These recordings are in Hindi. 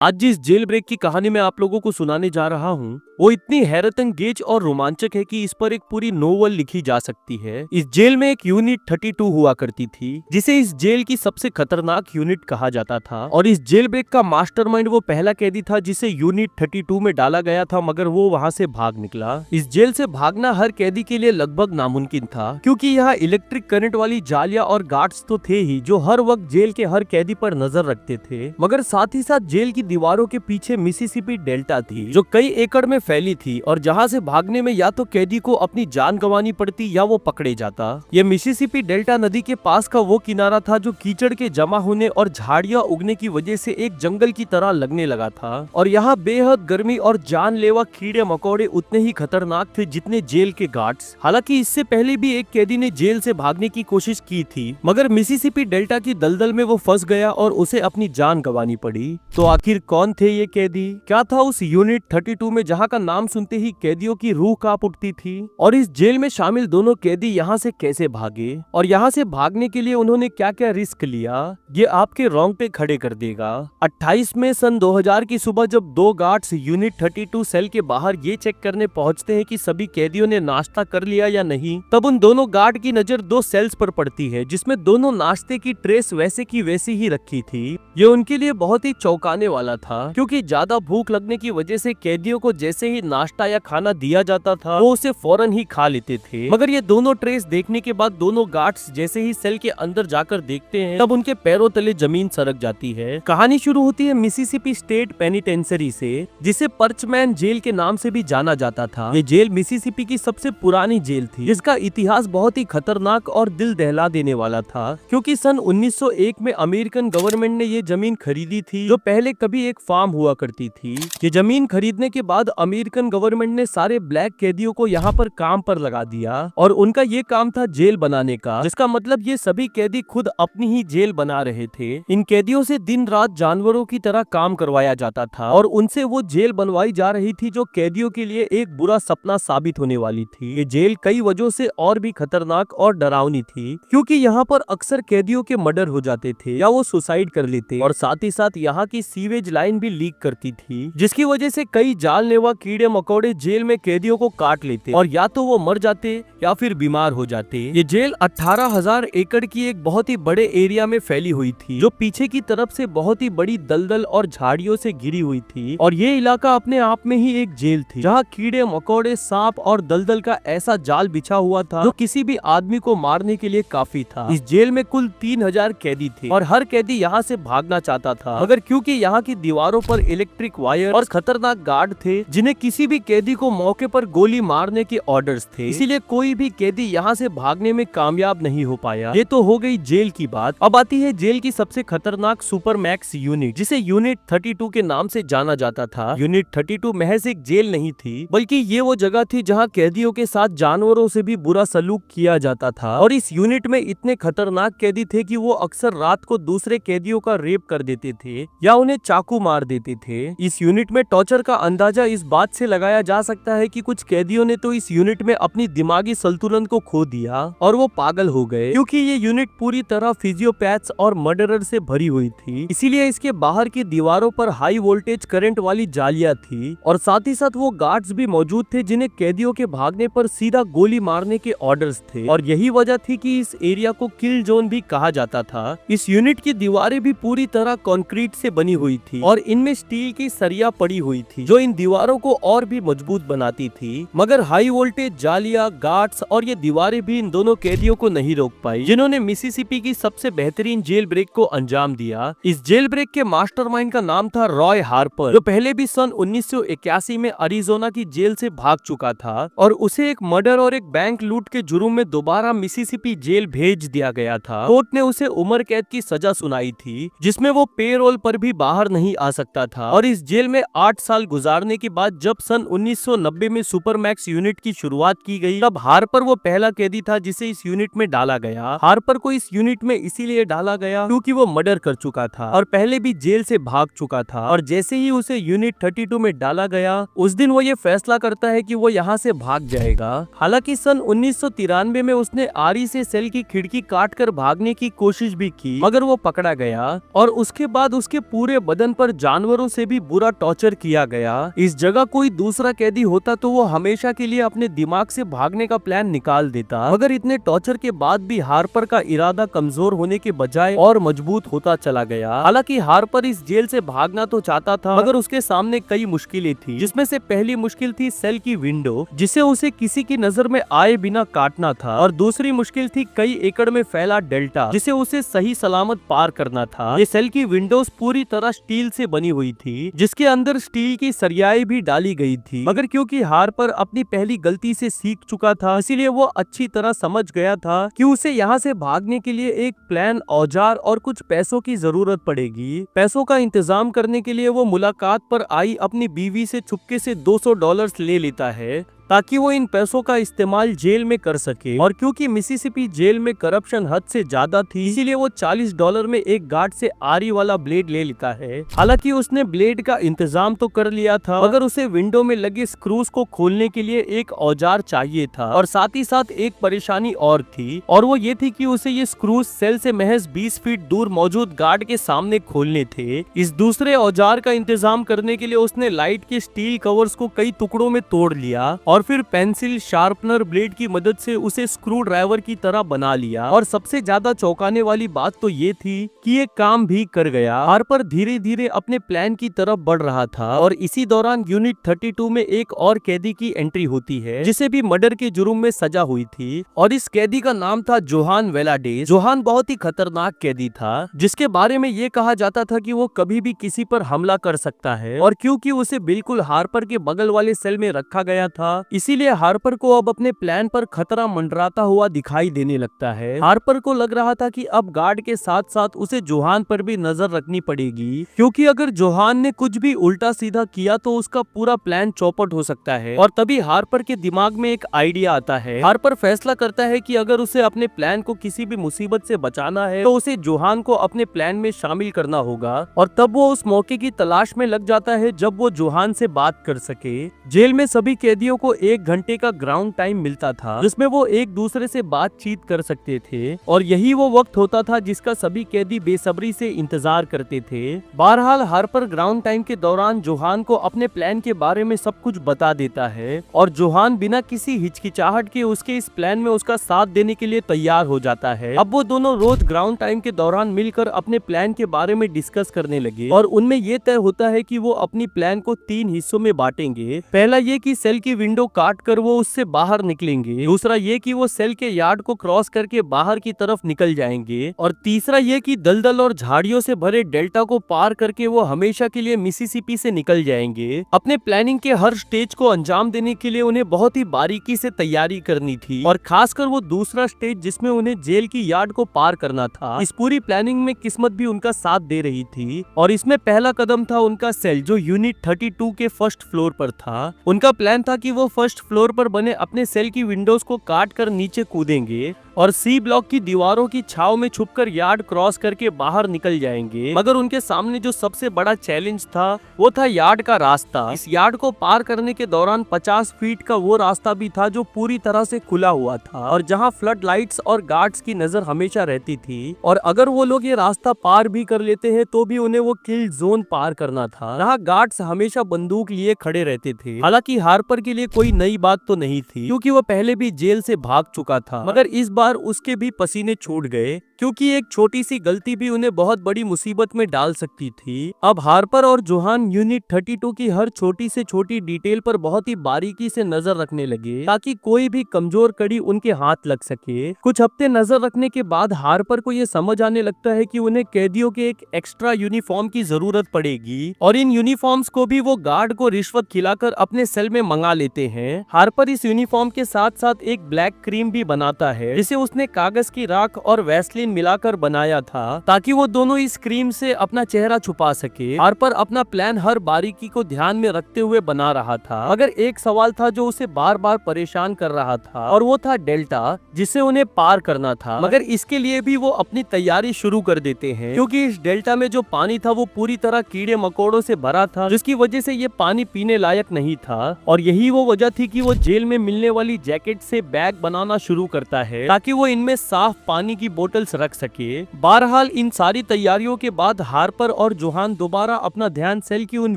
आज जिस जेल ब्रेक की कहानी मैं आप लोगों को सुनाने जा रहा हूँ वो इतनी हैरतअंगेज और रोमांचक है कि इस पर एक पूरी नोवेल लिखी जा सकती है। इस जेल में एक यूनिट 32 हुआ करती थी जिसे इस जेल की सबसे खतरनाक यूनिट कहा जाता था और इस जेल ब्रेक का मास्टरमाइंड वो पहला कैदी था जिसे यूनिट 32 में डाला गया था, मगर वो वहाँ से भाग निकला। इस जेल से भागना हर कैदी के लिए लगभग नामुमकिन था क्योंकि यहाँ इलेक्ट्रिक करंट वाली जालियां और गार्ड्स तो थे ही जो हर वक्त जेल के हर कैदी पर नजर रखते थे, मगर साथ ही साथ जेल की दीवारों के पीछे मिसिसिपी डेल्टा थी जो कई एकड़ में फैली थी और जहां से भागने में या तो कैदी को अपनी जान गंवानी पड़ती या वो पकड़े जाता। ये मिसिसिपी डेल्टा नदी के पास का वो किनारा था जो कीचड़ के जमा होने और झाड़ियां उगने की वजह से एक जंगल की तरह लगने लगा था और यहाँ बेहद गर्मी और जानलेवा कीड़े मकोड़े उतने ही खतरनाक थे जितने जेल के गार्ड्स। हालांकि इससे पहले भी एक कैदी ने जेल से भागने की कोशिश की थी, मगर मिसिसिपी डेल्टा की दलदल में वो फंस गया और उसे अपनी जान गंवानी पड़ी। तो आखिर कौन थे ये कैदी? क्या था उस यूनिट 32 में जहाँ का नाम सुनते ही कैदियों की रूह कांप उठती थी? और इस जेल में शामिल दोनों कैदी यहाँ से कैसे भागे और यहाँ से भागने के लिए उन्होंने क्या क्या रिस्क लिया, ये आपके रोंगटे खड़े कर देगा। 28 मई सन 2000 की सुबह जब दो गार्ड्स यूनिट 32 सेल के बाहर ये चेक करने पहुँचते हैं कि सभी कैदियों ने नाश्ता कर लिया या नहीं, तब उन दोनों गार्ड की नजर दो सेल्स पर पड़ती है जिसमें दोनों नाश्ते की ट्रेस वैसे की वैसी ही रखी थी। ये उनके लिए बहुत ही चौंकाने वाला था क्योंकि ज्यादा भूख लगने की वजह से कैदियों को जैसे ही नाश्ता या खाना दिया जाता था वो उसे फौरन ही खा लेते थे। मगर ये दोनों ट्रेस देखने के बाद दोनों गार्ड्स जैसे ही सेल के अंदर जाकर देखते हैं तब उनके पैरों तले जमीन सरक जाती है। कहानी शुरू होती है मिसिसिपी स्टेट पेनिटेंसरी से जिसे पर्चमैन जेल के नाम से भी जाना जाता था। ये जेल मिसिसिपी की सबसे पुरानी जेल थी जिसका इतिहास बहुत ही खतरनाक और दिल दहला देने वाला था क्योंकि सन 1901 में अमेरिकन गवर्नमेंट ने ये जमीन खरीदी थी जो पहले कभी एक फार्म हुआ करती थी। ये जमीन खरीदने के बाद अमेरिकन गवर्नमेंट ने सारे ब्लैक कैदियों को यहाँ पर काम पर लगा दिया और उनका ये काम था जेल बनाने का, जिसका मतलब ये सभी कैदी खुद अपनी ही जेल बना रहे थे। इन कैदियों से दिन रात जानवरों की तरह काम करवाया जाता था और उनसे वो जेल बनवाई जा रही थी जो कैदियों के लिए एक बुरा सपना साबित होने वाली थी। ये जेल कई वजहों से और भी खतरनाक और डरावनी थी क्योंकि यहाँ पर अक्सर कैदियों के मर्डर हो जाते थे या वो सुसाइड कर लेते और साथ ही साथ यहाँ की सीवेज लाइन भी लीक करती थी जिसकी वजह से कई जानलेवा कीड़े मकोड़े जेल में कैदियों को काट लेते और या तो वो मर जाते या फिर बीमार हो जाते। ये जेल 18,000 एकड़ की एक बहुत ही बड़े एरिया में फैली हुई थी जो पीछे की तरफ से बहुत ही बड़ी दलदल और झाड़ियों से घिरी हुई थी और ये इलाका अपने आप में ही एक जेल थी जहाँ कीड़े मकोड़े, सांप और दलदल का ऐसा जाल बिछा हुआ था जो किसी भी आदमी को मारने के लिए काफी था। इस जेल में कुल 3000 कैदी थे और हर कैदी यहाँ से भागना चाहता था, मगर क्योंकि यहाँ की दीवारों पर इलेक्ट्रिक वायर और खतरनाक गार्ड थे जिन्हें किसी भी कैदी को मौके पर गोली मारने के ऑर्डर्स थे, इसीलिए कोई भी कैदी यहाँ से भागने में कामयाब नहीं हो पाया। ये तो हो गई जेल की बात। अब आती है जेल की सबसे खतरनाक सुपर मैक्स यूनिट जिसे यूनिट 32 के नाम से जाना जाता था। यूनिट 32 महज एक जेल नहीं थी बल्कि ये वो जगह थी जहाँ कैदियों के साथ जानवरों से भी बुरा सलूक किया जाता था और इस यूनिट में इतने खतरनाक कैदी थे कि वो अक्सर रात को दूसरे कैदियों का रेप कर देते थे या उन्हें चाकू मार देते थे। इस यूनिट में टॉर्चर का अंदाजा इस बात से लगाया जा सकता है कि कुछ कैदियों ने तो इस यूनिट में अपनी दिमागी संतुलन को खो दिया और वो पागल हो गए क्योंकि ये यूनिट पूरी तरह फिजियोपैथ्स और मर्डरर से भरी हुई थी। इसीलिए इसके बाहर की दीवारों पर हाई वोल्टेज करंट वाली जालियां थी और साथ ही साथ वो गार्ड्स भी मौजूद थे जिन्हें कैदियों के भागने पर सीधा गोली मारने के ऑर्डर्स थे और यही वजह थी कि इस एरिया को किल जोन भी कहा जाता था। इस यूनिट की दीवारें भी पूरी तरह कंक्रीट से बनी हुई थी और इनमें स्टील की सरिया पड़ी हुई थी जो इन दीवारों को और भी मजबूत बनाती थी, मगर हाई वोल्टेज जालियां, गार्ड्स और ये दीवारें भी इन दोनों कैदियों को नहीं रोक पाई जिन्होंने मिसिसिपी की सबसे बेहतरीन जेल ब्रेक को अंजाम दिया। इस जेल ब्रेक के मास्टरमाइंड का नाम था रॉय हार्पर जो पहले भी सन 1981 में अरिजोना की जेल से भाग चुका था और उसे एक मर्डर और एक बैंक लूट के जुर्म में दोबारा मिसिसिपी जेल भेज दिया गया था। कोर्ट ने उसे उम्र कैद की सजा सुनाई थी जिसमें वो पेरोल पर भी बाहर नहीं आ सकता था और इस जेल में 8 साल गुजारने के बाद जब सन 1990 में सुपरमैक्स यूनिट की शुरुआत की गई, तब हार्पर वो पहला कैदी था जिसे इस यूनिट में डाला गया। हार्पर को इस यूनिट में इसीलिए डाला गया क्योंकि वो मर्डर कर चुका था और पहले भी जेल से भाग चुका था। और जैसे ही उसे यूनिट 32 में डाला गया, उस दिन वो ये फैसला करता है कि वो यहाँ से भाग जाएगा। हालांकि सन 1993 में उसने आरी से सेल की खिड़की काट कर भागने की कोशिश भी की, मगर वो पकड़ा गया और उसके बाद उसके पूरे बदन पर जानवरों से भी बुरा टॉर्चर किया गया। इस जगह कोई दूसरा कैदी होता तो वो हमेशा के लिए अपने दिमाग से भागने का प्लान निकाल देता, मगर इतने टॉर्चर के बाद भी हार्पर का इरादा कमजोर होने के बजाय और मजबूत होता चला गया। हालांकि हार्पर इस जेल से भागना तो चाहता था, मगर उसके सामने कई मुश्किलें थी, जिसमें से पहली मुश्किल थी सेल की विंडो, जिसे उसे किसी की नजर में आए बिना काटना था, और दूसरी मुश्किल थी कई एकड़ में फैला डेल्टा, जिसे उसे सही सलामत पार करना था। ये सेल की विंडोज पूरी तरह स्टील से बनी हुई थी, जिसके अंदर स्टील की सरियाएं भी डाली गई थी, मगर क्योंकि हार्पर अपनी पहली गलती से सीख चुका था, इसीलिए वो अच्छी तरह समझ गया था कि उसे यहाँ से भागने के लिए एक प्लान, औजार और कुछ पैसों की जरूरत पड़ेगी। पैसों का इंतजाम करने के लिए वो मुलाकात पर आई अपनी बीवी से चुपके से $200 ले लेता है ताकि वो इन पैसों का इस्तेमाल जेल में कर सके। और क्योंकि मिसिसिपी जेल में करप्शन हद से ज्यादा थी, इसीलिए वो $40 में एक गार्ड से आरी वाला ब्लेड ले लेता है। हालांकि उसने ब्लेड का इंतजाम तो कर लिया था, मगर उसे विंडो में लगे स्क्रूज को खोलने के लिए एक औजार चाहिए था, और साथ ही साथ एक परेशानी और थी, और वो ये थी कि उसे ये स्क्रूज सेल से महज 20 फीट दूर मौजूद गार्ड के सामने खोलने थे। इस दूसरे औजार का इंतजाम करने के लिए उसने लाइट के स्टील कवर्स को कई टुकड़ों में तोड़ लिया और फिर पेंसिल शार्पनर ब्लेड की मदद से उसे स्क्रू ड्राइवर की तरह बना लिया। और सबसे ज्यादा चौंकाने वाली बात तो ये थी कि ये काम भी कर गया। हार्पर धीरे धीरे अपने प्लान की तरफ बढ़ रहा था, और इसी दौरान यूनिट 32 में एक और कैदी की एंट्री होती है, जिसे भी मर्डर के जुर्म में सजा हुई थी, और इस कैदी का नाम था जोहान वेलाडेज। जोहान बहुत ही खतरनाक कैदी था, जिसके बारे में ये कहा जाता था कि वो कभी भी किसी पर हमला कर सकता है, और क्योंकि उसे बिल्कुल हार्पर के बगल वाले सेल में रखा गया था, इसीलिए हार्पर को अब अपने प्लान पर खतरा मंडराता हुआ दिखाई देने लगता है। हार्पर को लग रहा था कि अब गार्ड के साथ साथ उसे जोहान पर भी नजर रखनी पड़ेगी, क्योंकि अगर जोहान ने कुछ भी उल्टा सीधा किया तो उसका पूरा प्लान चौपट हो सकता है। और तभी हार्पर के दिमाग में एक आइडिया आता है। हार्पर फैसला करता है कि अगर उसे अपने प्लान को किसी भी मुसीबत से बचाना है तो उसे जोहान को अपने प्लान में शामिल करना होगा, और तब वो उस मौके की तलाश में लग जाता है जब वो जोहान से बात कर सके। जेल में सभी कैदियों को 1 घंटे का ग्राउंड टाइम मिलता था, जिसमें वो एक दूसरे से बातचीत कर सकते थे, और यही वो वक्त होता था जिसका सभी कैदी बेसब्री से इंतजार करते थे। बहरहाल हार्पर ग्राउंड टाइम के दौरान जोहान को अपने प्लान के बारे में सब कुछ बता देता है, और जोहान बिना किसी हिचकिचाहट के उसके इस प्लान में उसका साथ देने के लिए तैयार हो जाता है। अब वो दोनों रोज ग्राउंड टाइम के दौरान मिलकर अपने प्लान के बारे में डिस्कस करने लगे, और उनमें ये तय होता है कि वो अपनी प्लान को 3 हिस्सों में बांटेंगे। पहला ये कि सेल की विंडो काट कर वो उससे बाहर निकलेंगे, दूसरा ये कि वो सेल के यार्ड को क्रॉस करके बाहर की तरफ निकल जाएंगे, और तीसरा ये कि दलदल और झाड़ियों से भरे डेल्टा को पार करके वो हमेशा के लिए मिसिसिपी से निकल जाएंगे। अपने प्लानिंग के हर स्टेज को अंजाम देने के लिए उन्हें बहुत ही बारीकी से तैयारी करनी थी, और खासकर वो दूसरा स्टेज जिसमें उन्हें जेल की यार्ड को पार करना था। इस पूरी प्लानिंग में किस्मत भी उनका साथ दे रही थी, और इसमें पहला कदम था उनका सेल, जो यूनिट 32 के फर्स्ट फ्लोर पर था। उनका प्लान था कि वो फर्स्ट फ्लोर पर बने अपने सेल की विंडोज को काट कर नीचे कूदेंगे और सी ब्लॉक की दीवारों की छाव में छुपकर यार्ड क्रॉस करके बाहर निकल जाएंगे। मगर उनके सामने जो सबसे बड़ा चैलेंज था वो था यार्ड का रास्ता। इस यार्ड को पार करने के दौरान 50 फीट का वो रास्ता भी था जो पूरी तरह से खुला हुआ था, और जहां फ्लड लाइट्स और गार्ड्स की नजर हमेशा रहती थी, और अगर वो लोग ये रास्ता पार भी कर लेते हैं तो भी उन्हें वो किल जोन पार करना था। जहां गार्ड्स हमेशा बंदूक लिए खड़े रहते थे। हालांकि हार्पर के लिए कोई नई बात तो नहीं थी, क्योंकि वो पहले भी जेल से भाग चुका था, मगर इस बार उसके भी पसीने छूट गए, क्योंकि एक छोटी सी गलती भी उन्हें बहुत बड़ी मुसीबत में डाल सकती थी। अब हार्पर और जोहान यूनिट 32 की हर छोटी से छोटी डिटेल पर बहुत ही बारीकी से नजर रखने लगे, ताकि कोई भी कमजोर कड़ी उनके हाथ लग सके। कुछ हफ्ते नजर रखने के बाद हार्पर को ये समझ आने लगता है कि उन्हें कैदियों के एक एक्स्ट्रा यूनिफॉर्म की जरूरत पड़ेगी, और इन यूनिफॉर्म्स को भी वो गार्ड को रिश्वत खिलाकर अपने सेल में मंगा लेते हैं। हार्पर इस यूनिफॉर्म के साथ साथ एक ब्लैक क्रीम भी बनाता है जिसे उसने कागज की राख और वैसलीन मिलाकर बनाया था ताकि वो दोनों इस क्रीम से अपना चेहरा छुपा सके। हार्पर अपना प्लान हर बारीकी को ध्यान में रखते हुए बना रहा था, मगर एक सवाल था जो उसे बार बार परेशान कर रहा था और वो था डेल्टा, जिसे उन्हें पार करना था। मगर इसके लिए भी वो अपनी तैयारी शुरू कर देते हैं क्योंकि इस डेल्टा में जो पानी था वो पूरी तरह कीड़े मकोड़ों से भरा था, जिसकी वजह से ये पानी पीने लायक नहीं था। और यही वो वजह थी कि वो जेल में मिलने वाली जैकेट से बैग बनाना शुरू करता है ताकि वो इनमें साफ पानी की बोतल्स रख सके। बहरहाल इन सारी तैयारियों के बाद हार्पर और जोहान दोबारा अपना ध्यान सेल की उन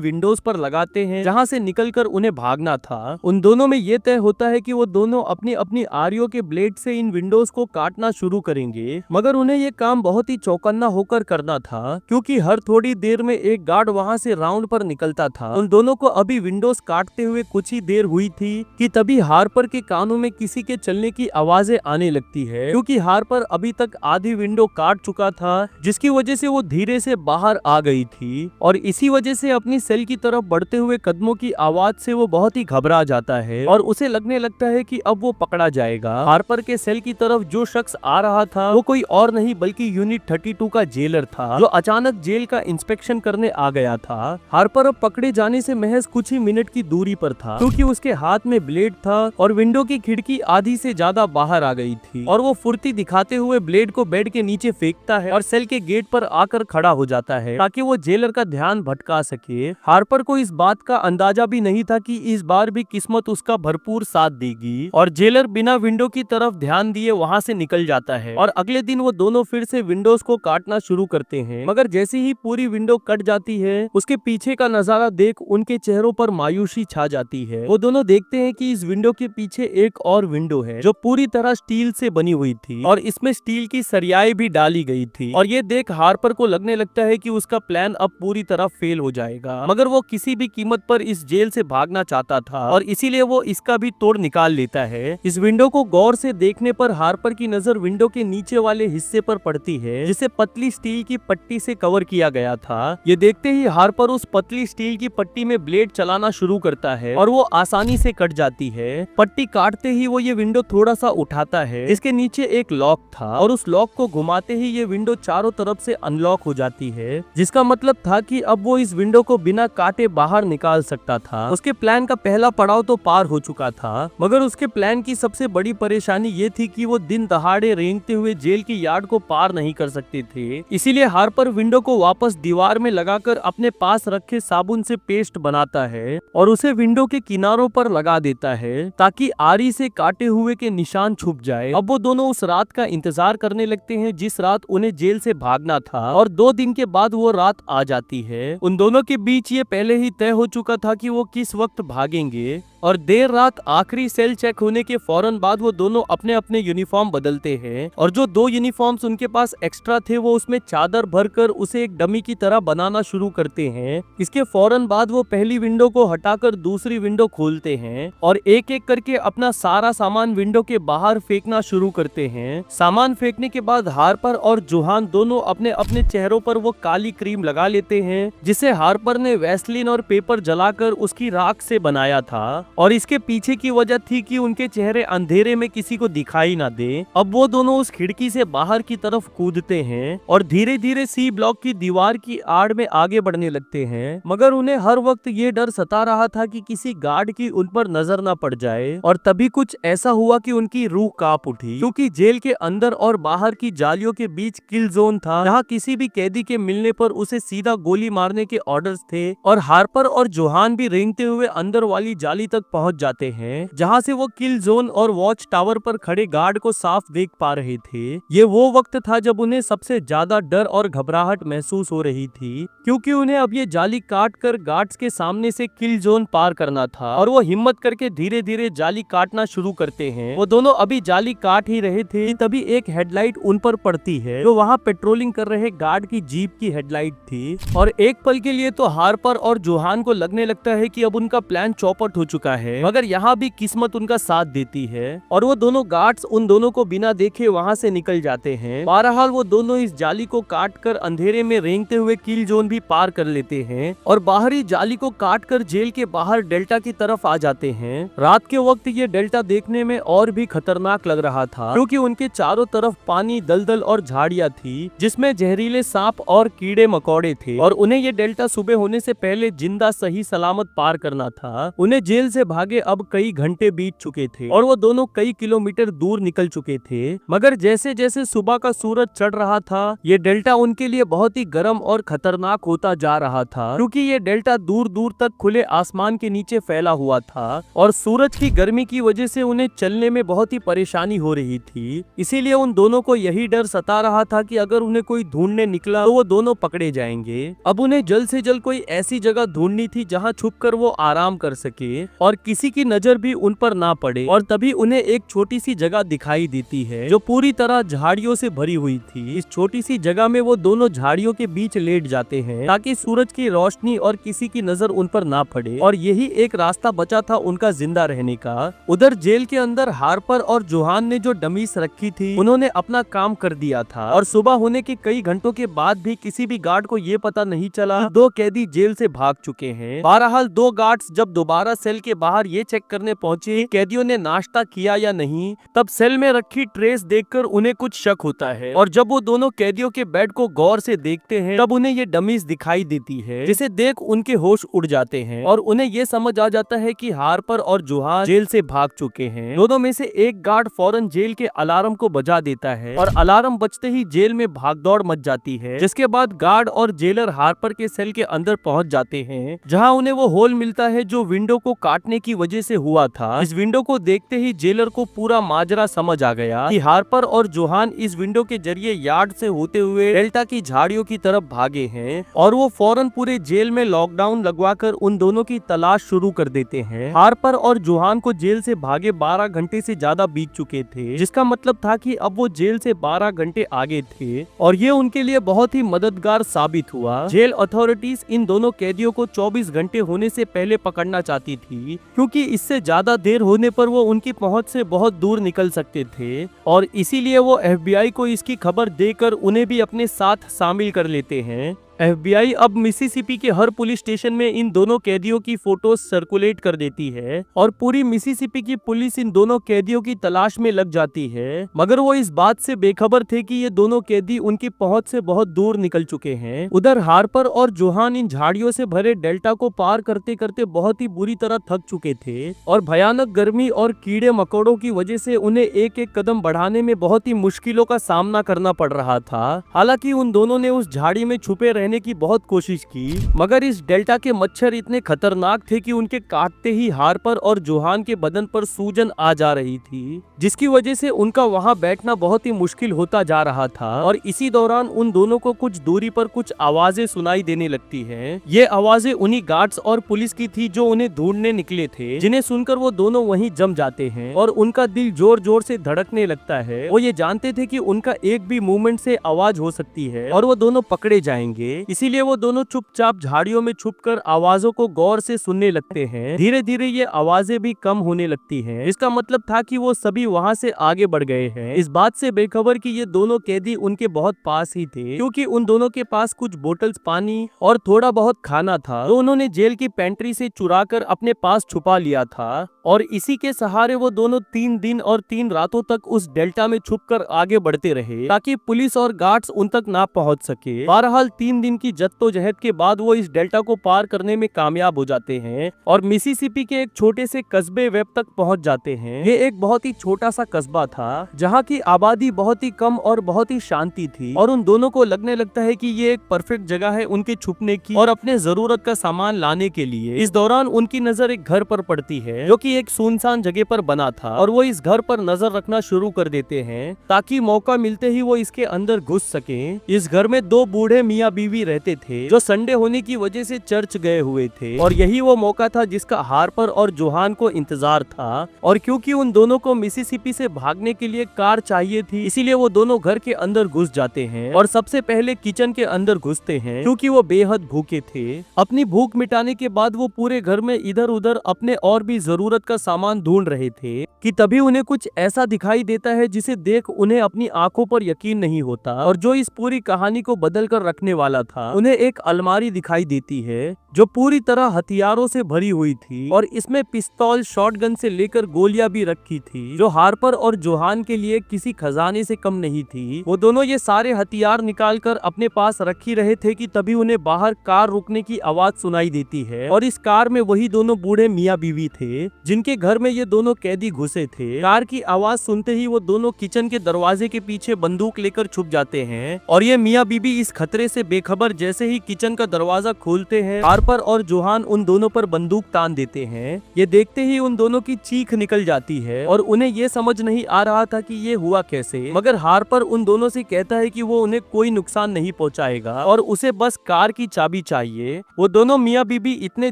विंडोज पर लगाते हैं जहां से निकलकर उन्हें भागना था। उन दोनों में ये तय होता है कि वो दोनों अपनी अपनी आरियों के ब्लेड से इन विंडोज को काटना शुरू करेंगे, मगर उन्हें ये काम बहुत ही चौकन्ना होकर करना था क्योंकि हर थोड़ी देर में एक गार्ड वहां से राउंड पर निकलता था। उन दोनों को अभी विंडोज काटते हुए कुछ ही देर हुई थी कि तभी हार्पर के कानों में किसी के चलने की आवाजें आने लगती है क्योंकि हार्पर अभी तक आधी विंडो काट चुका था, जिसकी वजह से वो धीरे से बाहर आ गई थी और इसी वजह से अपनी सेल की तरफ बढ़ते हुए कदमों की आवाज से वो बहुत ही घबरा जाता है और उसे लगने लगता है कि अब वो पकड़ा जाएगा। हार्पर के सेल की तरफ जो शख्स आ रहा था वो कोई और नहीं बल्कि यूनिट 32 का जेलर था जो अचानक जेल का इंस्पेक्शन करने आ गया था। हार्पर अब पकड़े जाने से महज कुछ ही मिनट की दूरी पर था क्योंकि उसके हाथ में ब्लेड था और विंडो की खिड़की आधी से ज्यादा बाहर आ गई थी और वो फुर्ती दिखाते हुए ब्लेड को बेड के नीचे फेंकता है और सेल के गेट पर आकर खड़ा हो जाता है ताकि वो जेलर का ध्यान भटका सके। हार्पर को इस बात का अंदाजा भी नहीं था कि इस बार भी किस्मत उसका भरपूर साथ देगी और जेलर बिना विंडो की तरफ ध्यान दिए वहां से निकल जाता है और अगले दिन वो दोनों फिर से विंडोज को काटना शुरू करते हैं। मगर जैसे ही पूरी विंडो कट जाती है उसके पीछे का नजारा देख उनके चेहरों पर मायूसी छा जाती है। वो दोनों देखते हैं कि इस विंडो के पीछे एक और विंडो है जो पूरी तरह स्टील से बनी हुई थी और इसमें स्टील की सरियाएं भी डाली गई थी और ये देख हार्पर को लगने लगता है कि उसका प्लान अब पूरी तरह फेल हो जाएगा, मगर वो किसी भी कीमत पर इस जेल से भागना चाहता था और इसीलिए वो इसका भी तोड़ निकाल लेता है। इस विंडो को गौर से देखने पर हार्पर की नजर विंडो के नीचे वाले हिस्से पर पड़ती है जिसे पतली स्टील की पट्टी से कवर किया गया था। ये देखते ही हार्पर उस पतली स्टील की पट्टी में ब्लेड चलाना शुरू करता है और वो आसानी से कट जाती है। पट्टी काटते ही वो ये विंडो थोड़ा सा उठाता है। इसके नीचे एक लॉक था और उस लॉक को घुमाते ही ये विंडो चारों तरफ से अनलॉक हो जाती है, जिसका मतलब था कि अब वो इस विंडो को बिना काटे बाहर निकाल सकता था। उसके प्लान का पहला पड़ाव तो पार हो चुका था, मगर उसके प्लान की सबसे बड़ी परेशानी ये थी कि वो दिन दहाड़े रेंगते हुए जेल की यार्ड को पार नहीं कर सकते थे। इसीलिए हार्पर विंडो को वापस दीवार में लगाकर अपने पास रखे साबुन से पेस्ट बनाता है और उसे विंडो के किनारों पर लगा देता है ताकि आरी से काटे हुए के निशान छुप जाए। अब वो दोनों उस रात का इंतजार करने लगते हैं जिस रात उन्हें जेल से भागना था और 2 दिन के बाद वो रात आ जाती है। उन दोनों के बीच ये पहले ही तय हो चुका था कि वो किस वक्त भागेंगे और देर रात आखिरी सेल चेक होने के फौरन बाद वो दोनों अपने अपने यूनिफॉर्म बदलते हैं और जो 2 यूनिफॉर्म्स उनके पास एक्स्ट्रा थे वो उसमें चादर भरकर उसे एक डमी की तरह बनाना शुरू करते हैं। इसके फौरन बाद वो पहली विंडो को हटाकर दूसरी विंडो खोलते हैं और एक एक करके अपना सारा सामान विंडो के बाहर फेंकना शुरू करते हैं। सामान फेंकने के बाद हार्पर और जोहान दोनों अपने अपने चेहरों पर वो काली क्रीम लगा लेते हैं जिसे हार्पर ने वैसलीन और पेपर जलाकर उसकी राख से बनाया था और इसके पीछे की वजह थी कि उनके चेहरे अंधेरे में किसी को दिखाई ना दे। अब वो दोनों उस खिड़की से बाहर की तरफ कूदते हैं और धीरे धीरे सी ब्लॉक की दीवार की आड़ में आगे बढ़ने लगते हैं, मगर उन्हें हर वक्त ये डर सता रहा था कि किसी गार्ड की उन पर नजर ना पड़ जाए। और तभी कुछ ऐसा हुआ कि उनकी रूह कांप उठी क्योंकि जेल के अंदर और बाहर की जालियों के बीच किल जोन था जहाँ किसी भी कैदी के मिलने पर उसे सीधा गोली मारने के ऑर्डर्स थे और हार्पर और जोहान भी रेंगते हुए अंदर वाली जाली तक पहुंच जाते हैं जहां से वो किल जोन और वॉच टावर पर खड़े गार्ड को साफ देख पा रहे थे। ये वो वक्त था जब उन्हें सबसे ज्यादा डर और घबराहट महसूस हो रही थी क्योंकि उन्हें अब ये जाली काट कर गार्ड्स के सामने से किल जोन पार करना था और वो हिम्मत करके धीरे धीरे जाली काटना शुरू करते हैं। वो दोनों अभी जाली काट ही रहे थे तभी एक हेडलाइट उन पर पड़ती है जो वहाँ पेट्रोलिंग कर रहे गार्ड की जीप की हेडलाइट थी और एक पल के लिए तो हार्पर और जोहान को लगने लगता है कि अब उनका प्लान चौपट हो चुका होता है, मगर यहाँ भी किस्मत उनका साथ देती है और वो दोनों गार्ड्स उन दोनों को बिना देखे वहाँ से निकल जाते हैं। बहरहाल वो दोनों इस जाली को काट कर अंधेरे में रेंगते हुए किल जोन भी पार कर लेते हैं और बाहरी जाली को काट कर जेल के बाहर डेल्टा की तरफ आ जाते हैं। रात के वक्त ये डेल्टा देखने में और भी खतरनाक लग रहा था क्योंकि उनके चारों तरफ पानी, दलदल और झाड़ियाँ थी जिसमें जहरीले सांप और कीड़े मकोड़े थे और उन्हें ये डेल्टा सुबह होने से पहले जिंदा सही सलामत पार करना था। उन्हें जेल से भागे अब कई घंटे बीत चुके थे और वो दोनों कई किलोमीटर दूर निकल चुके थे, मगर जैसे जैसे सुबह का सूरज चढ़ रहा था ये डेल्टा उनके लिए बहुत ही गर्म और खतरनाक होता जा रहा था क्योंकि ये डेल्टा दूर दूर तक खुले आसमान के नीचे फैला हुआ था और सूरज की गर्मी की वजह से उन्हें चलने में बहुत ही परेशानी हो रही थी। इसीलिए उन दोनों को यही डर सता रहा था कि अगर उन्हें कोई ढूंढने निकला तो वो दोनों पकड़े जाएंगे। अब उन्हें जल्द से जल्द कोई ऐसी जगह ढूंढनी थी जहाँ छुपकर वो आराम कर सके और किसी की नजर भी उन पर ना पड़े और तभी उन्हें एक छोटी सी जगह दिखाई देती है जो पूरी तरह झाड़ियों से भरी हुई थी। इस छोटी सी जगह में वो दोनों झाड़ियों के बीच लेट जाते हैं ताकि सूरज की रोशनी और किसी की नजर उन पर ना पड़े और यही एक रास्ता बचा था उनका जिंदा रहने का। उधर जेल के अंदर हार्पर और जोहान ने जो डमीज रखी थी उन्होंने अपना काम कर दिया था और सुबह होने के कई घंटों के बाद भी किसी भी गार्ड को ये पता नहीं चला दो कैदी जेल से भाग चुके हैं। बहरहाल दो गार्ड्स जब दोबारा सेल के बाहर ये चेक करने पहुंचे कैदियों ने नाश्ता किया या नहीं, तब सेल में रखी ट्रेस देखकर उन्हें कुछ शक होता है और जब वो दोनों कैदियों के बेड को गौर से देखते हैं तब उन्हें ये डमीज दिखाई देती है जिसे देख उनके होश उड़ जाते हैं और उन्हें ये समझ आ जाता है कि हार्पर और जोहान जेल से भाग चुके हैं। दोनों में से एक गार्ड फौरन जेल के अलार्म को बजा देता है और अलार्म बजते ही जेल में भागदौड़ मच जाती है, जिसके बाद गार्ड और जेलर हार्पर के सेल के अंदर पहुंच जाते हैं जहां उन्हें वो होल मिलता है जो विंडो को काटने की वजह से हुआ था। इस विंडो को देखते ही जेलर को पूरा माजरा समझ आ गया कि हार्पर और जोहान इस विंडो के जरिए यार्ड से होते हुए डेल्टा की झाड़ियों की तरफ भागे हैं और वो फौरन पूरे जेल में लॉकडाउन लगवाकर उन दोनों की तलाश शुरू कर देते हैं। हार्पर और जोहान को जेल से भागे 12 घंटे से ज्यादा बीत चुके थे, जिसका मतलब था कि अब वो जेल से 12 घंटे आगे थे और ये उनके लिए बहुत ही मददगार साबित हुआ। जेल अथॉरिटीज इन दोनों कैदियों को 24 घंटे होने से पहले पकड़ना चाहती थी क्योंकि इससे ज्यादा देर होने पर वो उनकी पहुंच से बहुत दूर निकल सकते थे और इसीलिए वो FBI को इसकी खबर देकर उन्हें भी अपने साथ शामिल कर लेते हैं। FBI अब मिसिसिपी के हर पुलिस स्टेशन में इन दोनों कैदियों की फोटोज सर्कुलेट कर देती है और पूरी मिसिसिपी की पुलिस इन दोनों कैदियों की तलाश में लग जाती है, मगर वो इस बात से बेखबर थे कि ये दोनों कैदी उनकी पहुंच से बहुत दूर निकल चुके हैं। उधर हार्पर और जोहान इन झाड़ियों से भरे डेल्टा को पार करते करते बहुत ही बुरी तरह थक चुके थे और भयानक गर्मी और कीड़े मकोड़ों की वजह से उन्हें एक एक कदम बढ़ाने में बहुत ही मुश्किलों का सामना करना पड़ रहा था। हालांकि उन दोनों ने उस झाड़ी में छुपे रहने की बहुत कोशिश की, मगर इस डेल्टा के मच्छर इतने खतरनाक थे कि उनके काटते ही हार्पर और जोहान के बदन पर सूजन आ जा रही थी, जिसकी वजह से उनका वहां बैठना बहुत ही मुश्किल होता जा रहा था। और इसी दौरान उन दोनों को कुछ दूरी पर कुछ आवाजें सुनाई देने लगती हैं। ये आवाजें उन्हीं गार्ड्स और पुलिस की थी जो उन्हें ढूंढने निकले थे, जिन्हें सुनकर वो दोनों वहीं जम जाते हैं और उनका दिल जोर जोर से धड़कने लगता है। वो ये जानते थे कि उनका एक भी मूवमेंट से आवाज हो सकती है और वो दोनों पकड़े जाएंगे। इसीलिए वो दोनों चुपचाप झाड़ियों में छुपकर आवाजों को गौर से सुनने लगते हैं। धीरे धीरे ये आवाजें भी कम होने लगती हैं। इसका मतलब था कि वो सभी वहां से आगे बढ़ गए हैं, इस बात से बेखबर कि ये दोनों कैदी उनके बहुत पास ही थे, क्योंकि उन दोनों के पास कुछ बोतल्स पानी और थोड़ा बहुत खाना था तो उन्होंने जेल की पेंट्री से चुराकर अपने पास छुपा लिया था और इसी के सहारे वो दोनों 3 दिन और 3 रातों तक उस डेल्टा में छुपकर आगे बढ़ते रहे ताकि पुलिस और गार्ड्स उन तक ना पहुंच सके। बहरहाल 3 दिन की जद्दोजहद के बाद वो इस डेल्टा को पार करने में कामयाब हो जाते हैं और मिसिसिपी के एक छोटे से कस्बे वेब तक पहुंच जाते हैं। ये एक बहुत ही छोटा सा कस्बा था जहाँ की आबादी बहुत ही कम और बहुत ही शांति थी और उन दोनों को लगने लगता है कि ये एक परफेक्ट जगह है उनके छुपने की और अपने जरूरत का सामान लाने के लिए। इस दौरान उनकी नजर एक घर पर पड़ती है जो कि एक सुनसान जगह पर बना था और वो इस घर पर नजर रखना शुरू कर देते हैं ताकि मौका मिलते ही वो इसके अंदर घुस सके। इस घर में दो बूढ़े मियाँ बीवी रहते थे जो संडे होने की वजह से चर्च गए हुए थे और यही वो मौका था जिसका हार्पर और जोहान को इंतजार था। और क्योंकि उन दोनों को मिसिसिपी से भागने के लिए कार चाहिए थी, इसीलिए वो दोनों घर के अंदर घुस जाते हैं और सबसे पहले किचन के अंदर घुसते हैं क्योंकि वो बेहद भूखे थे। अपनी भूख मिटाने के बाद वो पूरे घर में इधर उधर अपने और भी जरूरत का सामान ढूंढ रहे थे कि तभी उन्हें कुछ ऐसा दिखाई देता है जिसे देख उन्हें अपनी आंखों पर यकीन नहीं होता और जो इस पूरी कहानी को बदल कर रखने वाला था। उन्हें एक अलमारी दिखाई देती है जो पूरी तरह हथियारों से भरी हुई थी और इसमें पिस्तौल, शॉटगन से लेकर गोलियां भी रखी थी जो हार्पर और जोहान के लिए किसी खजाने से कम नहीं थी। वो दोनों ये सारे हथियार निकालकर अपने पास रखी रहे थे कि तभी उन्हें बाहर कार रुकने की आवाज सुनाई देती है और इस कार में वही दोनों बूढ़े मियाँ बीवी थे जिनके घर में ये दोनों कैदी घुसे थे। कार की आवाज सुनते ही वो दोनों किचन के दरवाजे के पीछे बंदूक लेकर छुप जाते हैं और ये मियाँ बीवी इस खतरे से बेखबर जैसे ही किचन का दरवाजा खोलते हैं, हार्पर और जोहान उन दोनों पर बंदूक तान देते हैं। ये देखते ही उन दोनों की चीख निकल जाती है और उन्हें ये समझ नहीं आ रहा था कि ये हुआ कैसे, मगर हार्पर उन दोनों से कहता है कि वो उन्हें कोई नुकसान नहीं पहुंचाएगा और उसे बस कार की चाबी चाहिए। वो दोनों मियाँ बीबी इतने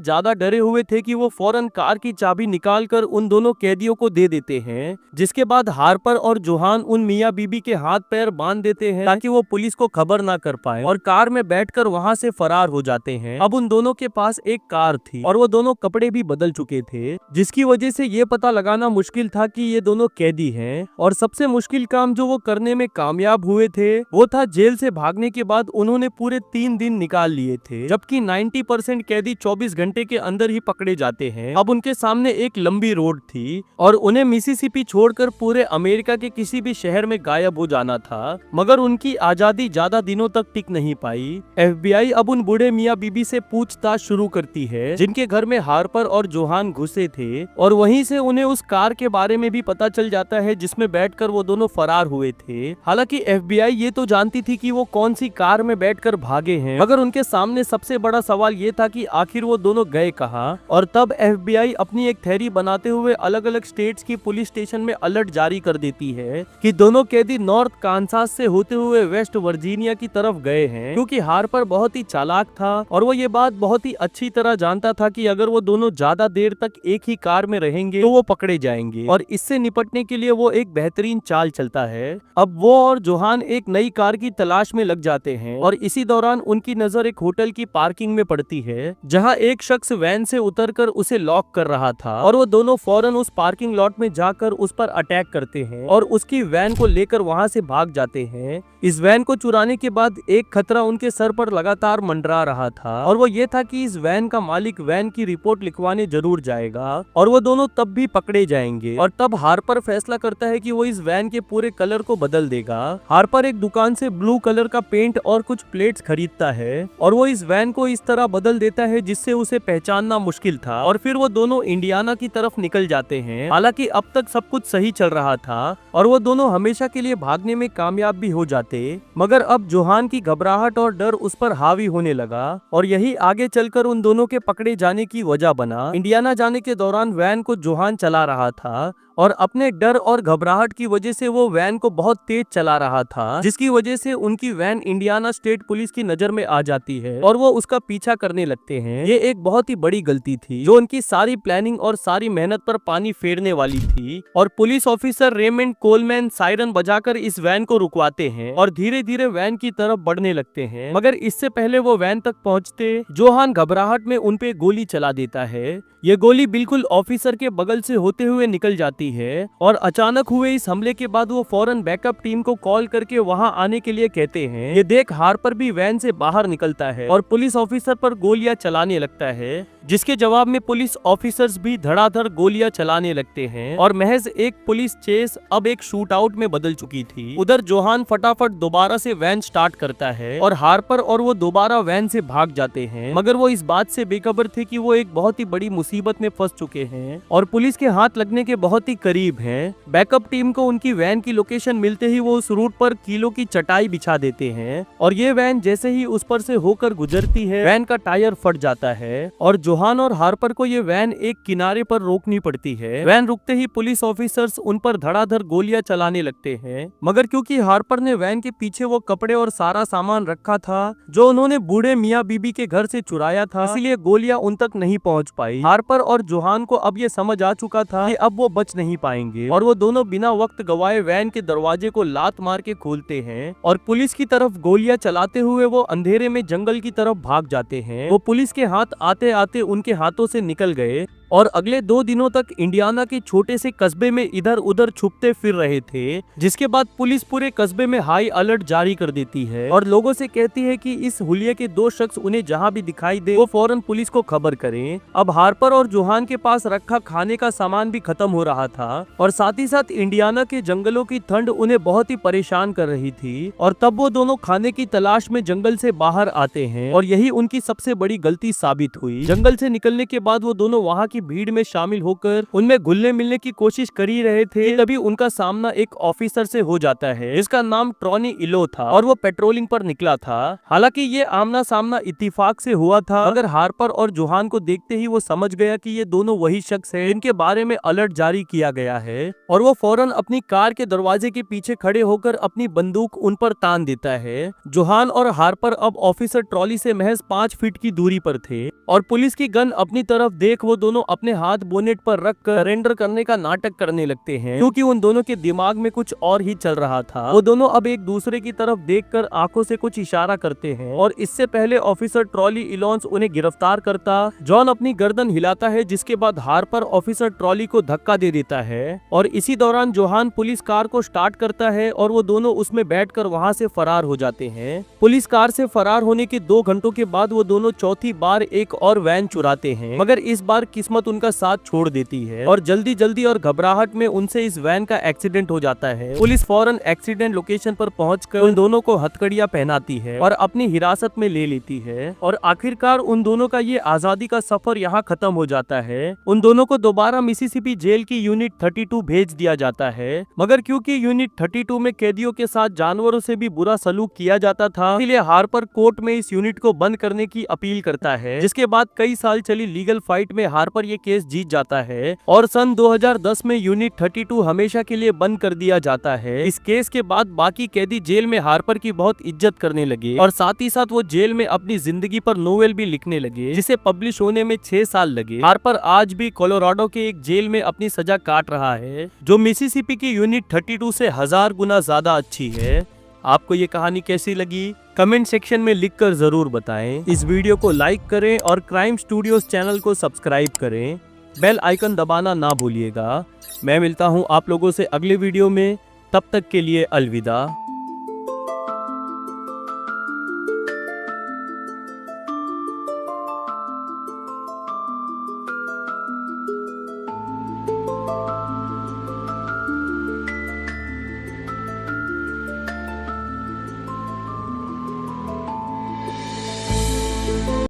ज्यादा डरे हुए थे कि वो फौरन कार की चाबी निकाल कर उन दोनों कैदियों को दे देते हैं, जिसके बाद हार्पर और जोहान उन मियाँ बीबी के हाथ पैर बांध देते हैं ताकि वो पुलिस को खबर ना कर पाए और कार में बैठकर वहाँ से फरार हो जाते हैं। अब उन दोनों के पास एक कार थी और वो दोनों कपड़े भी बदल चुके थे जिसकी वजह से ये पता लगाना मुश्किल था कि ये दोनों कैदी हैं। और सबसे मुश्किल काम जो वो करने में कामयाब हुए थे वो था जेल से भागने के बाद उन्होंने पूरे 3 दिन निकाल लिए थे, जबकि 90% कैदी 24 घंटे के अंदर ही पकड़े जाते हैं। अब उनके सामने एक लंबी रोड थी और उन्हें मिसिसिपी छोड़कर पूरे अमेरिका के किसी भी शहर में गायब हो जाना था, मगर उनकी आजादी ज्यादा दिनों तक टिक नहीं पाई। FBI अब उन बूढ़े मियाँ बीबी से पूछताछ शुरू करती है जिनके घर में हार्पर और जोहान घुसे थे और वहीं से उन्हें उस कार के बारे में भी पता चल जाता है जिसमें बैठकर वो दोनों फरार हुए थे। हालांकि FBI ये तो जानती थी कि वो कौन सी कार में बैठकर भागे हैं, मगर उनके सामने सबसे बड़ा सवाल ये था कि आखिर वो दोनों गए कहाँ। और तब FBI अपनी एक थ्योरी बनाते हुए अलग अलग स्टेट्स की पुलिस स्टेशन में अलर्ट जारी कर देती है कि दोनों कैदी नॉर्थ कांसास से होते हुए वेस्ट वर्जीनिया की तरफ गए हैं, क्योंकि हार्पर बहुत ही चालाक था और वो ये बात बहुत ही अच्छी तरह जानता था कि अगर वो दोनों ज्यादा देर तक एक ही कार में रहेंगे तो वो पकड़े जाएंगे और इससे निपटने के लिए वो एक बेहतरीन चाल चलता है। अब वो और जोहान एक नई कार की तलाश में लग जाते हैं और इसी दौरान उनकी नजर एक होटल की पार्किंग में पड़ती है जहां एक शख्स वैन से उतरकर उसे लॉक कर रहा था और वो दोनों फौरन उस पार्किंग लॉट में जाकर उस पर अटैक करते हैं और उसकी वैन को लेकर वहां से भाग जाते हैं। इस वैन को चुराने के बाद एक खतरा उनके सर पर लगातार मंडरा रहा था और वो ये था कि इस वैन का मालिक वैन की रिपोर्ट लिखवाने जरूर जाएगा और वो दोनों तब भी पकड़े जाएंगे। और तब हार्पर फैसला करता है कि वो इस वैन के पूरे कलर को बदल देगा। हार्पर एक दुकान से ब्लू कलर का पेंट और कुछ प्लेट्स खरीदता है और वो इस वैन को इस तरह बदल देता है जिससे उसे पहचानना मुश्किल था और फिर वो दोनों इंडियाना की तरफ निकल जाते हैं। हालांकि अब तक सब कुछ सही चल रहा था और वो दोनों हमेशा के लिए भागने में कामयाब भी हो जाते, मगर अब जोहान की घबराहट और डर उस पर हावी होने लगा और यही आगे चलकर उन दोनों के पकड़े जाने की वजह बना। इंडियाना जाने के दौरान वैन को जोहान चला रहा था और अपने डर और घबराहट की वजह से वो वैन को बहुत तेज चला रहा था, जिसकी वजह से उनकी वैन इंडियाना स्टेट पुलिस की नजर में आ जाती है और वो उसका पीछा करने लगते हैं। ये एक बहुत ही बड़ी गलती थी जो उनकी सारी प्लानिंग और सारी मेहनत पर पानी फेरने वाली थी और police officer Raymond Coleman siren बजाकर इस वैन को रुकवाते हैं और धीरे धीरे वैन की तरफ बढ़ने लगते हैं। मगर इससे पहले वो वैन तक पहुंचते जोहान घबराहट में उन पे गोली चला देता है। ये गोली बिल्कुल ऑफिसर के बगल से होते हुए निकल जाती है और अचानक हुए इस हमले के बाद वो फौरन बैकअप टीम को कॉल करके वहां आने के लिए कहते हैं। ये देख हार्पर भी वैन से बाहर निकलता है और पुलिस ऑफिसर पर गोलियां चलाने लगता है, जिसके जवाब में पुलिस ऑफिसर्स भी धड़ाधड़ गोलियां चलाने लगते हैं और महज एक पुलिस चेस अब एक शूट आउट में बदल चुकी थी। उधर जोहान फटाफट दोबारा से वैन स्टार्ट करता है और हार्पर और वो दोबारा वैन से भाग जाते हैं, मगर वो इस बात से बेखबर थे कि वो एक बहुत ही बड़ी मुसीबत में फंस चुके हैं और पुलिस के हाथ लगने के बहुत ही करीब हैं। बैकअप टीम को उनकी वैन की लोकेशन मिलते ही वो उस रूट पर कीलों की चटाई बिछा देते हैं और ये वैन जैसे ही उस पर से होकर गुजरती है वैन का टायर फट जाता है और जोहान और हार्पर को ये वैन एक किनारे पर रोकनी पड़ती है। वैन रुकते ही पुलिस ऑफिसर्स उन पर धड़ाधड़ गोलियां चलाने लगते हैं, मगर क्योंकि हार्पर ने वैन के पीछे वो कपड़े और सारा सामान रखा था जो उन्होंने बूढ़े मियाँ बीबी के घर से चुराया था, इसलिए गोलियां उन तक नहीं पहुंच पाई। हार्पर और जोहान को अब ये समझ आ चुका था कि अब वो बच नहीं पाएंगे और वो दोनों बिना वक्त गवाए वैन के दरवाजे को लात मार के खोलते हैं और पुलिस की तरफ गोलियां चलाते हुए वो अंधेरे में जंगल की तरफ भाग जाते हैं। वो पुलिस के हाथ आते आते उनके हाथों से निकल गए और अगले 2 दिनों तक इंडियाना के छोटे से कस्बे में इधर उधर छुपते फिर रहे थे, जिसके बाद पुलिस पूरे कस्बे में हाई अलर्ट जारी कर देती है और लोगों से कहती है कि इस हुलिये के 2 शख्स उन्हें जहां भी दिखाई दे वो फौरन पुलिस को खबर करें। अब हार्पर और जोहान के पास रखा खाने का सामान भी खत्म हो रहा था और साथ ही साथ इंडियाना के जंगलों की ठंड उन्हें बहुत ही परेशान कर रही थी और तब वो दोनों खाने की तलाश में जंगल से बाहर आते हैं और यही उनकी सबसे बड़ी गलती साबित हुई। जंगल से निकलने के बाद वो दोनों वहाँ की भीड़ में शामिल होकर उनमें घुलने मिलने की कोशिश कर ही रहे थे, तभी उनका सामना एक ऑफिसर से हो जाता है जिसका नाम ट्रॉनी इलो था और वो पेट्रोलिंग पर निकला था। हालांकि ये आमना सामना इत्तेफाक से हुआ था, मगर हार्पर और जोहान को देखते ही वो समझ गया कि ये दोनों वही शख्स हैं जिनके बारे में अलर्ट जारी किया गया है और वो फौरन अपनी कार के दरवाजे के पीछे खड़े होकर अपनी बंदूक उन पर तान देता है। जोहान और हार्पर अब ऑफिसर ट्रॉली से महज 5 फीट की दूरी पर थे और पुलिस की गन अपनी तरफ देख वो दोनों अपने हाथ बोनेट पर रख कर सरेंडर करने का नाटक करने लगते हैं, क्योंकि उन दोनों के दिमाग में कुछ और ही चल रहा था। वो दोनों अब एक दूसरे की तरफ देखकर आंखों से कुछ इशारा करते हैं और इससे पहले ऑफिसर ट्रॉली इलोन्स उन्हें गिरफ्तार करता, जॉन अपनी गर्दन हिलाता है, जिसके बाद हार्पर ऑफिसर ट्रॉली को धक्का दे देता है और इसी दौरान जोहान पुलिस कार को स्टार्ट करता है और वो दोनों उसमें बैठकर वहां से फरार हो जाते हैं। पुलिस कार से फरार होने के 2 घंटों के बाद वो दोनों चौथी बार एक और वैन चुराते हैं, मगर इस बार किस्मत उनका साथ छोड़ देती है और जल्दी जल्दी और घबराहट में उनसे इस वैन का एक्सीडेंट हो जाता है। पुलिस फौरन एक्सीडेंट लोकेशन पर पहुंचकर उन दोनों को हथकड़ियां पहनाती है और अपनी हिरासत में ले लेती है और आखिरकार उन दोनों का ये आजादी का सफर यहाँ खत्म हो जाता है। उन दोनों को दोबारा मिसिसिपी जेल की यूनिट 32 भेज दिया जाता है, मगर क्योंकि यूनिट 32 में कैदियों के साथ जानवरों से भी बुरा सलूक किया जाता था, इसलिए हार्पर कोर्ट में इस यूनिट को बंद करने की अपील करता है, जिसके बाद कई साल चली लीगल फाइट में हार्पर ये केस जीत जाता है और सन 2010 में यूनिट 32 हमेशा के लिए बंद कर दिया जाता है। इस केस के बाद बाकी कैदी जेल में हार्पर की बहुत इज्जत करने लगे और साथ ही साथ वो जेल में अपनी जिंदगी पर नोवेल भी लिखने लगे, जिसे पब्लिश होने में 6 साल लगे। हार्पर आज भी कोलोराडो के एक जेल में अपनी सजा काट रहा है, जो मिसिसिपी की यूनिट 32 से 1000 गुना ज्यादा अच्छी है। आपको ये कहानी कैसी लगी कमेंट सेक्शन में लिखकर जरूर बताएं। इस वीडियो को लाइक करें और क्राइम स्टूडियोज चैनल को सब्सक्राइब करें। बेल आइकन दबाना ना भूलिएगा। मैं मिलता हूं आप लोगों से अगले वीडियो में, तब तक के लिए अलविदा।